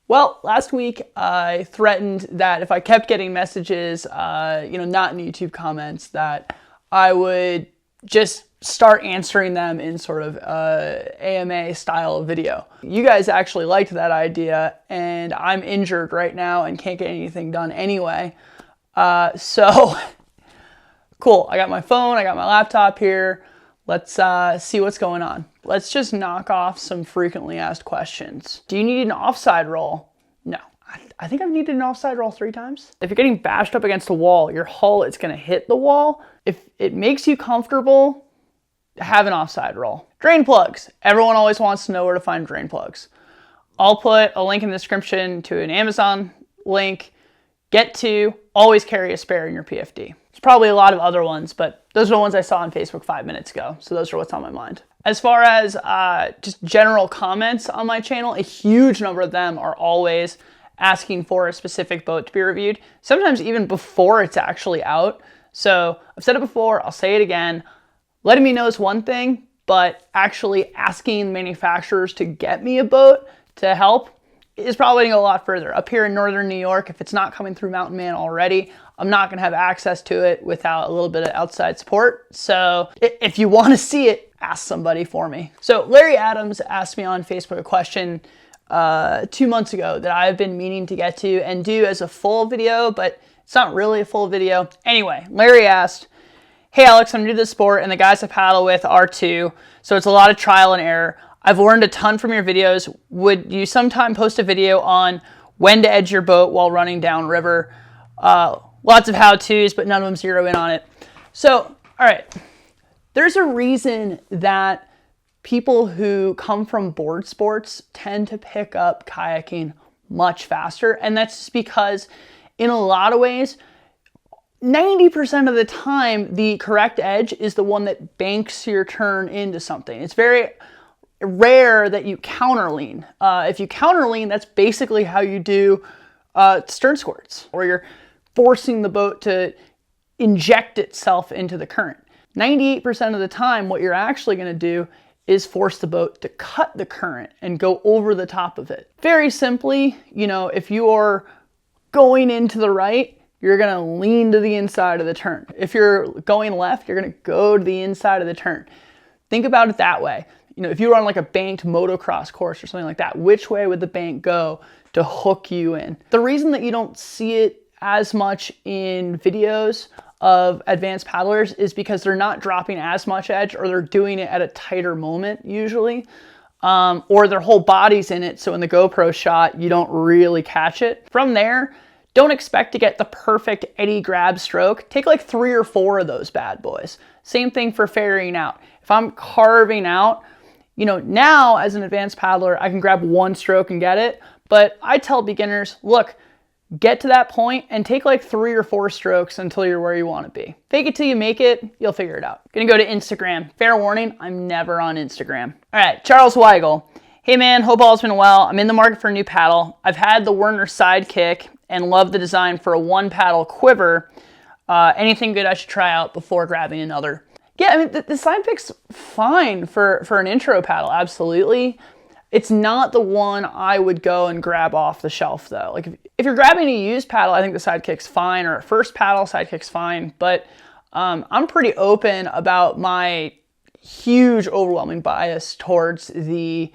Well, last week I threatened that if I kept getting messages, not in YouTube comments, that I would just start answering them in sort of AMA style video. You guys actually liked that idea, and I'm injured right now and can't get anything done anyway. So cool, I got my phone, I got my laptop here. Let's see what's going on. Let's just knock off some frequently asked questions. Do you need an offside roll? No. I think I've needed an offside roll 3 times. If you're getting bashed up against a wall, your hull is gonna hit the wall. If it makes you comfortable, have an offside roll. Drain plugs. Everyone always wants to know where to find drain plugs. I'll put a link in the description to an Amazon link. Always carry a spare in your PFD. There's probably a lot of other ones, but those are the ones I saw on Facebook 5 minutes ago. So those are what's on my mind. As far as just general comments on my channel, a huge number of them are always asking for a specific boat to be reviewed, sometimes even before it's actually out. So I've said it before, I'll say it again. Letting me know is one thing, but actually asking manufacturers to get me a boat to help is probably going to go a lot further. Up here in northern New York, if it's not coming through Mountain Man already, I'm not going to have access to it without a little bit of outside support. So if you want to see it, ask somebody for me. So Larry Adams asked me on Facebook a question 2 months ago that I've been meaning to get to and do as a full video, but it's not really a full video. Anyway, Larry asked, "Hey Alex, I'm new to the sport and the guys I paddle with are too, so it's a lot of trial and error. I've learned a ton from your videos. Would you sometime post a video on when to edge your boat while running downriver? Lots of how-tos, but none of them zero in on it." So, all right. There's a reason that people who come from board sports tend to pick up kayaking much faster, and that's just because in a lot of ways, 90% of the time, the correct edge is the one that banks your turn into something. It's very rare that you counterlean. If you counterlean, that's basically how you do stern squirts, or you're forcing the boat to inject itself into the current. 98% of the time, what you're actually going to do is force the boat to cut the current and go over the top of it. Very simply, if you're going into the right, you're going to lean to the inside of the turn. If you're going left, you're going to go to the inside of the turn. Think about it that way. If you were on like a banked motocross course or something like that, which way would the bank go to hook you in? The reason that you don't see it as much in videos of advanced paddlers is because they're not dropping as much edge, or they're doing it at a tighter moment usually, or their whole body's in it, so in the GoPro shot, you don't really catch it. From there, don't expect to get the perfect eddy grab stroke. Take like 3 or 4 of those bad boys. Same thing for ferrying out. If I'm carving out, now as an advanced paddler, I can grab 1 stroke and get it. But I tell beginners, look, get to that point and take like 3 or 4 strokes until you're where you want to be. Fake it till you make it, you'll figure it out. Gonna go to Instagram. Fair warning, I'm never on Instagram. All right, Charles Weigel. "Hey man, hope all's been well. I'm in the market for a new paddle. I've had the Werner Sidekick and love the design for a 1-paddle quiver. Anything good I should try out before grabbing another?" Yeah, I mean, the Sidekick's fine for an intro paddle, absolutely. It's not the one I would go and grab off the shelf though. Like if you're grabbing a used paddle, I think the Sidekick's fine, or a first paddle, Sidekick's fine. But I'm pretty open about my huge overwhelming bias towards the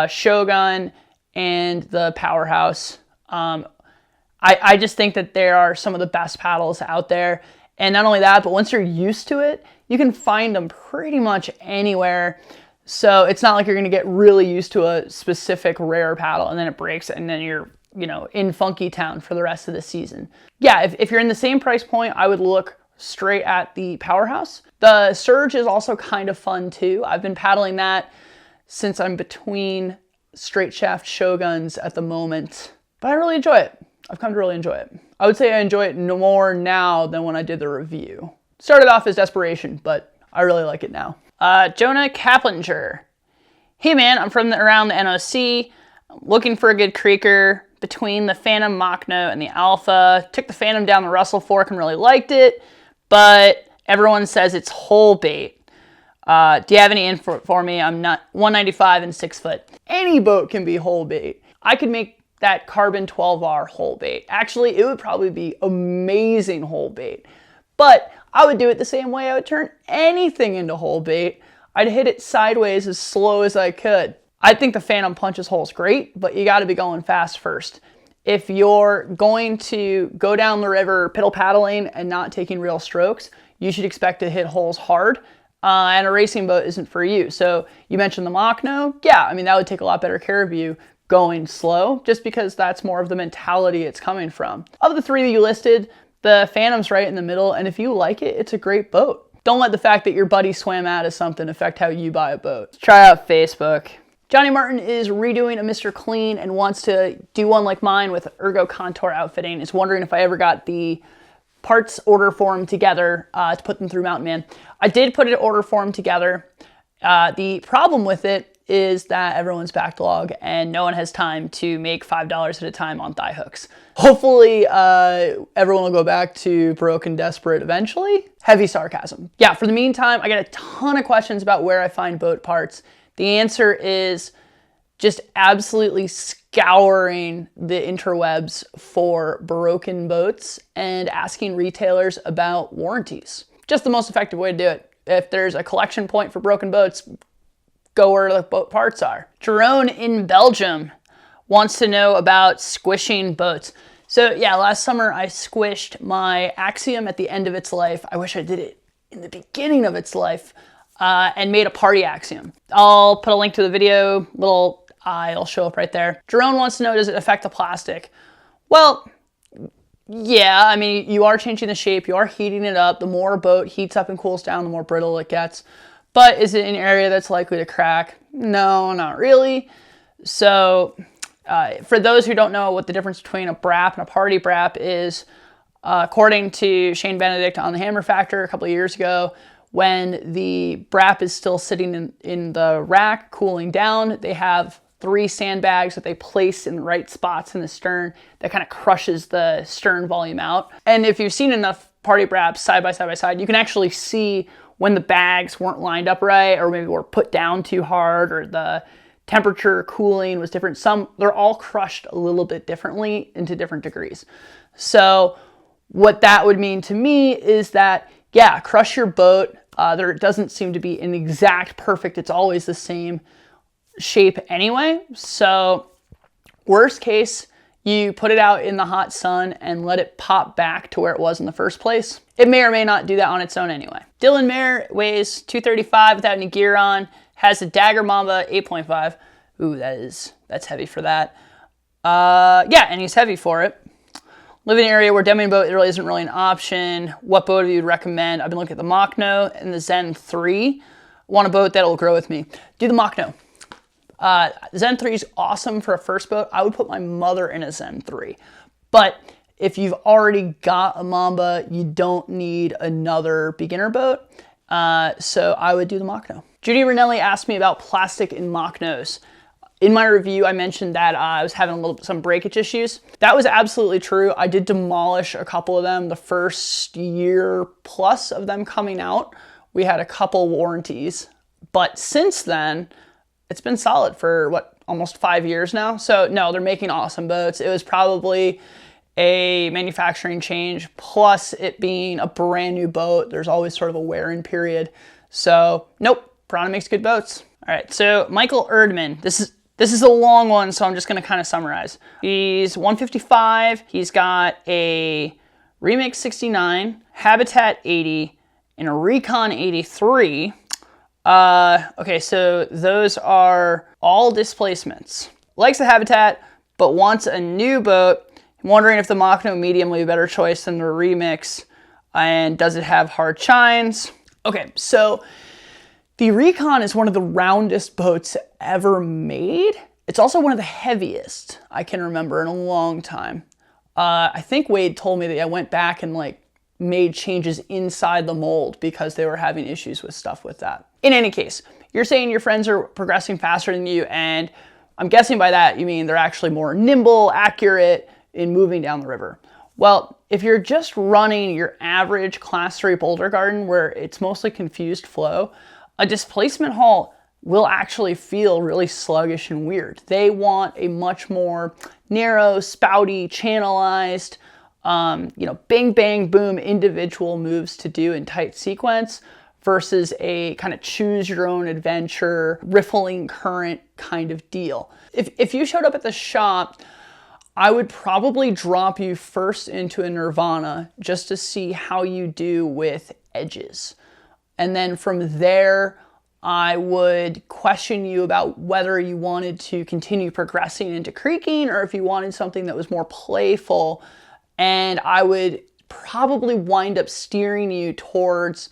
Shogun and the Powerhouse. I just think that they are some of the best paddles out there. And not only that, but once you're used to it, you can find them pretty much anywhere. So it's not like you're going to get really used to a specific rare paddle and then it breaks and then you're, in Funky Town for the rest of the season. Yeah, if you're in the same price point, I would look straight at the Powerhouse. The Surge is also kind of fun too. I've been paddling that since I'm between straight shaft Shoguns at the moment, but I really enjoy it. I've come to really enjoy it. I would say I enjoy it more now than when I did the review. Started off as desperation, but I really like it now. Jonah Kaplinger. "Hey man, I'm from around the NOC. Looking for a good creaker between the Phantom Mach Note and the Alpha. Took the Phantom down the Russell Fork and really liked it, but everyone says it's whole bait. Do you have any info for me? I'm not 195 and 6 foot. Any boat can be whole bait. I could make that carbon 12R whole bait. Actually, it would probably be amazing whole bait. But I would do it the same way I would turn anything into whole bait. I'd hit it sideways as slow as I could. I think the Phantom punches holes great, but you gotta be going fast first. If you're going to go down the river piddle paddling and not taking real strokes, you should expect to hit holes hard, and a racing boat isn't for you. So you mentioned the Machno. Yeah, I mean, that would take a lot better care of you going slow, just because that's more of the mentality it's coming from. Of the three that you listed, the Phantom's right in the middle, and if you like it, it's a great boat. Don't let the fact that your buddy swam out of something affect how you buy a boat. Try out Facebook. Johnny Martin is redoing a Mr. Clean and wants to do one like mine with Ergo Contour Outfitting. Is wondering if I ever got the parts order form together to put them through Mountain Man. I did put an order form together. The problem with it is that everyone's backlog and no one has time to make $5 at a time on thigh hooks. Hopefully everyone will go back to broke and desperate eventually. Heavy sarcasm. Yeah, for the meantime, I get a ton of questions about where I find boat parts. The answer is just absolutely scouring the interwebs for broken boats and asking retailers about warranties. Just the most effective way to do it. If there's a collection point for broken boats, go where the boat parts are. Jerome in Belgium wants to know about squishing boats. So yeah, last summer I squished my Axiom at the end of its life. I wish I did it in the beginning of its life. And made a party Axiom. I'll put a link to the video, little eye, it'll show up right there. Jerome wants to know, does it affect the plastic? Well, yeah, I mean, you are changing the shape, you are heating it up. The more a boat heats up and cools down, the more brittle it gets. But is it an area that's likely to crack? No, not really. So for those who don't know what the difference between a BRAP and a party BRAP is, according to Shane Benedict on the Hammer Factor a couple of years ago, when the BRAP is still sitting in the rack, cooling down, they have 3 sandbags that they place in the right spots in the stern that kind of crushes the stern volume out. And if you've seen enough party BRAPs side by side, you can actually see when the bags weren't lined up right, or maybe were put down too hard, or the temperature cooling was different. They're all crushed a little bit differently into different degrees. So what that would mean to me is that, yeah, crush your boat. There doesn't seem to be an exact perfect, it's always the same shape anyway. So worst case, you put it out in the hot sun and let it pop back to where it was in the first place. It may or may not do that on its own anyway. Dylan Mayer weighs 235 without any gear on, has a Dagger Mamba 8.5. Ooh, that's heavy for that. Yeah, and he's heavy for it. Live in an area where demoing boat really isn't really an option. What boat do you recommend? I've been looking at the Machno and the Zen 3. Want a boat that'll grow with me. Do the Machno. Zen 3 is awesome for a first boat. I would put my mother in a Zen 3. But if you've already got a Mamba, you don't need another beginner boat. So I would do the Machno. Judy Ranelli asked me about plastic in Machnos. In my review, I mentioned that I was having some breakage issues. That was absolutely true. I did demolish a couple of them the first year plus of them coming out. We had a couple warranties, but since then, it's been solid for almost 5 years now. So no, they're making awesome boats. It was probably a manufacturing change, plus it being a brand new boat. There's always sort of a wear-in period. So nope, Piranha makes good boats. All right, so Michael Erdman, this is a long one, so I'm just gonna kind of summarize. He's 155, he's got a Remix 69, Habitat 80, and a Recon 83. Okay, so those are all displacements. Likes the Habitat, but wants a new boat. I'm wondering if the Machno Medium will be a better choice than the Remix, and does it have hard chines? Okay, so the Recon is one of the roundest boats ever made. It's also one of the heaviest I can remember in a long time. I think Wade told me that I went back and made changes inside the mold because they were having issues with stuff with that. In any case, you're saying your friends are progressing faster than you, and I'm guessing by that you mean they're actually more nimble, accurate in moving down the river. Well, if you're just running your average class 3 boulder garden where it's mostly confused flow, a displacement hull will actually feel really sluggish and weird. They want a much more narrow, spouty, channelized, bing, bang, boom, individual moves to do in tight sequence versus a kind of choose your own adventure, riffling current kind of deal. If you showed up at the shop, I would probably drop you first into a Nirvana just to see how you do with edges. And then from there, I would question you about whether you wanted to continue progressing into creaking or if you wanted something that was more playful. And I would probably wind up steering you towards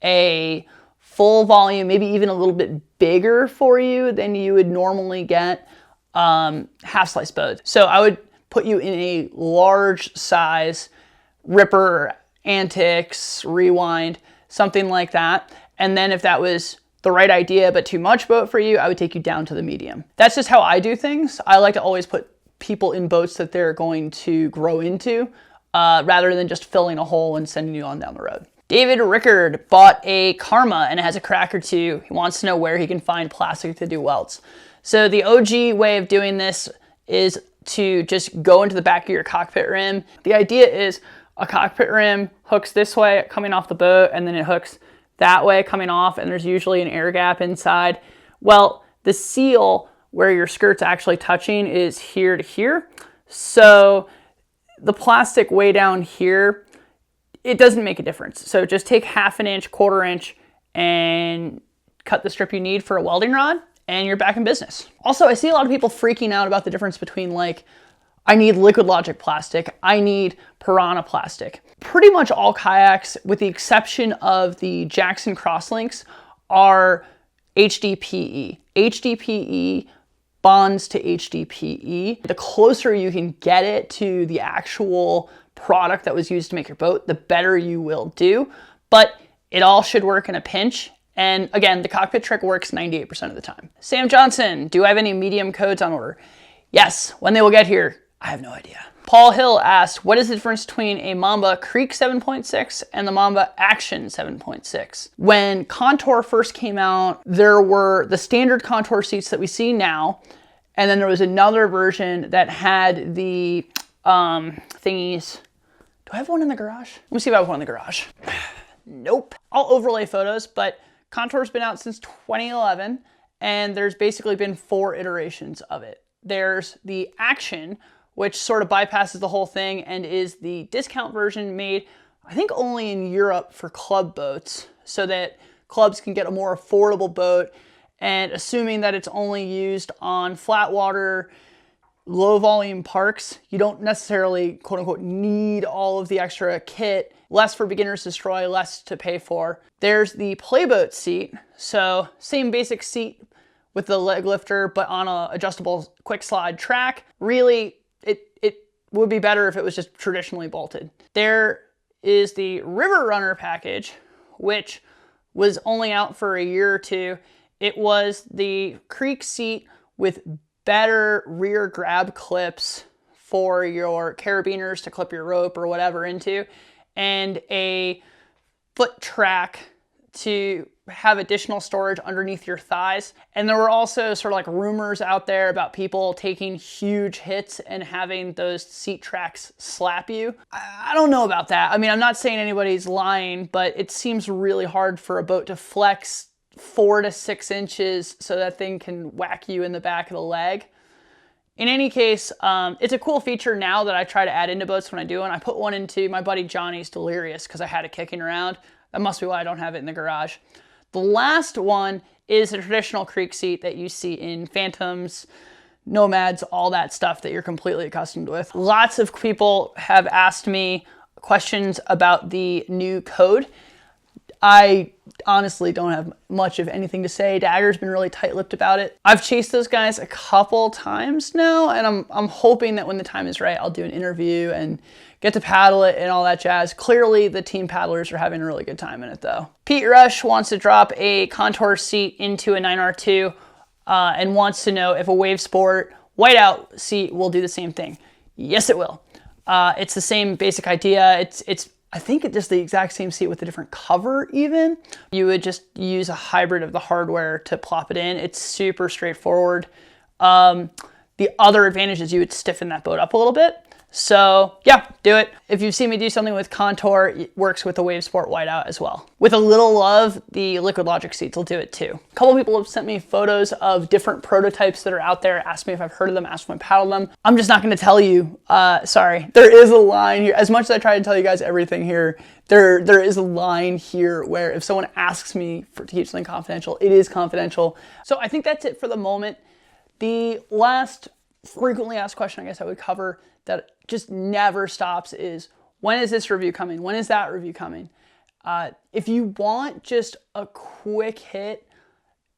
a full volume, maybe even a little bit bigger for you than you would normally get half slice bows. So I would put you in a large size Ripper, Antics, Rewind, something like that. And then if that was the right idea but too much boat for you, I would take you down to the medium. That's just how I do things. I like to always put people in boats that they're going to grow into rather than just filling a hole and sending you on down the road. David Rickard bought a Karma and has a crack or two. He wants to know where he can find plastic to do welds. So the OG way of doing this is to just go into the back of your cockpit rim. The idea is a cockpit rim hooks this way coming off the boat, and then it hooks that way coming off, and there's usually an air gap inside. Well, the seal where your skirt's actually touching is here to here. So the plastic way down here, it doesn't make a difference. So just take 1/2 inch, 1/4 inch, and cut the strip you need for a welding rod, and you're back in business. Also, I see a lot of people freaking out about the difference between like, I need Liquid Logic plastic, I need Piranha plastic. Pretty much all kayaks, with the exception of the Jackson Crosslinks, are HDPE. HDPE bonds to HDPE. The closer you can get it to the actual product that was used to make your boat, the better you will do. But it all should work in a pinch. And again, the cockpit trick works 98% of the time. Sam Johnson, do I have any medium codes on order? Yes, when they will get here, I have no idea. Paul Hill asked, what is the difference between a Mamba Creek 7.6 and the Mamba Action 7.6? When Contour first came out, there were the standard Contour seats that we see now, and then there was another version that had the thingies. Do I have one in the garage? Let me see if I have one in the garage. Nope. I'll overlay photos, but Contour's been out since 2011, and there's basically been 4 iterations of it. There's the Action, which sort of bypasses the whole thing and is the discount version made, I think, only in Europe for club boats, so that clubs can get a more affordable boat. And assuming that it's only used on flat water, low volume parks, you don't necessarily, quote unquote, need all of the extra kit. Less for beginners to destroy, less to pay for. There's the playboat seat. So same basic seat with the leg lifter, but on a adjustable quick slide track. Really, it would be better if it was just traditionally bolted. There is the River Runner package, which was only out for a year or two. It was the creek seat with better rear grab clips for your carabiners to clip your rope or whatever into, and a foot track to have additional storage underneath your thighs. And there were also sort of like rumors out there about people taking huge hits and having those seat tracks slap you. I don't know about that. I mean, I'm not saying anybody's lying, but it seems really hard for a boat to flex 4 to 6 inches so that thing can whack you in the back of the leg. In any case, it's a cool feature now that I try to add into boats when I do, and I put one into my buddy Johnny's Delirious because I had it kicking around. That must be why I don't have it in the garage. The last one is a traditional creek seat that you see in Phantoms, Nomads, all that stuff that you're completely accustomed with. Lots of people have asked me questions about the new code. I honestly don't have much of anything to say. Dagger's been really tight-lipped about it. I've chased those guys a couple times now, and I'm hoping that when the time is right, I'll do an interview and get to paddle it and all that jazz. Clearly, the team paddlers are having a really good time in it, though. Pete Rush wants to drop a Contour seat into a 9R2 and wants to know if a Wave Sport whiteout seat will do the same thing. Yes, it will. It's the same basic idea. It's I think it's just the exact same seat with a different cover even. You would just use a hybrid of the hardware to plop it in. It's super straightforward. the other advantage is you would stiffen that boat up a little bit. So yeah, do it. If you've seen me do something with contour, it works with the Wave Sport whiteout as well. With a little love, the Liquid Logic seats will do it too. A couple people have sent me photos of different prototypes that are out there, asked me if I've heard of them, asked if I paddled them. I'm just not gonna tell you, sorry. There is a line here. As much as I try to tell you guys everything here, there is a line here where if someone asks me to keep something confidential, it is confidential. So I think that's it for the moment. The last frequently asked question I guess I would cover that just never stops is, when is this review coming? When is that review coming? If you want just a quick hit,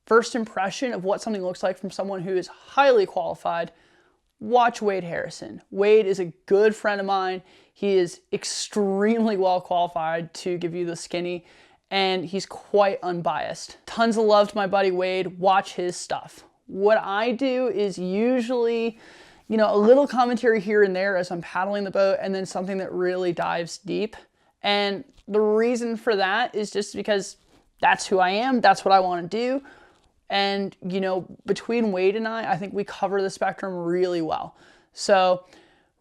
first impression of what something looks like from someone who is highly qualified, watch Wade Harrison. Wade is a good friend of mine. He is extremely well qualified to give you the skinny, and he's quite unbiased. Tons of love to my buddy Wade. Watch his stuff. What I do is usually, you know, a little commentary here and there as I'm paddling the boat, and then something that really dives deep. And the reason for that is just because that's who I am. That's what I want to do. And, you know, between Wade and I think we cover the spectrum really well. So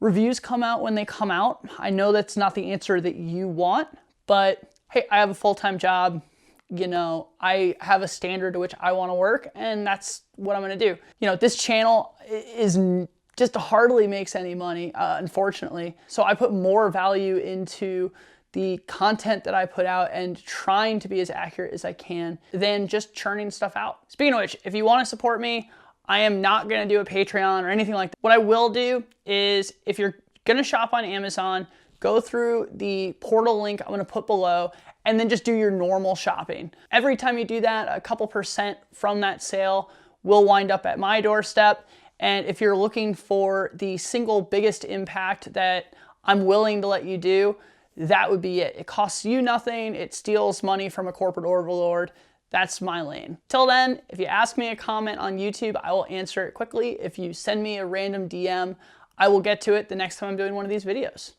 reviews come out when they come out. I know that's not the answer that you want, but hey, I have a full-time job. You know, I have a standard to which I want to work, and that's what I'm going to do. You know, this channel is just hardly makes any money, unfortunately. So I put more value into the content that I put out and trying to be as accurate as I can than just churning stuff out. Speaking of which, if you want to support me, I am not going to do a Patreon or anything like that. What I will do is, if you're going to shop on Amazon, go through the portal link I'm going to put below, and then just do your normal shopping. Every time you do that, a couple % from that sale will wind up at my doorstep. And if you're looking for the single biggest impact that I'm willing to let you do, that would be it. It costs you nothing. It steals money from a corporate overlord. That's my lane. Till then, if you ask me a comment on YouTube, I will answer it quickly. If you send me a random DM, I will get to it the next time I'm doing one of these videos.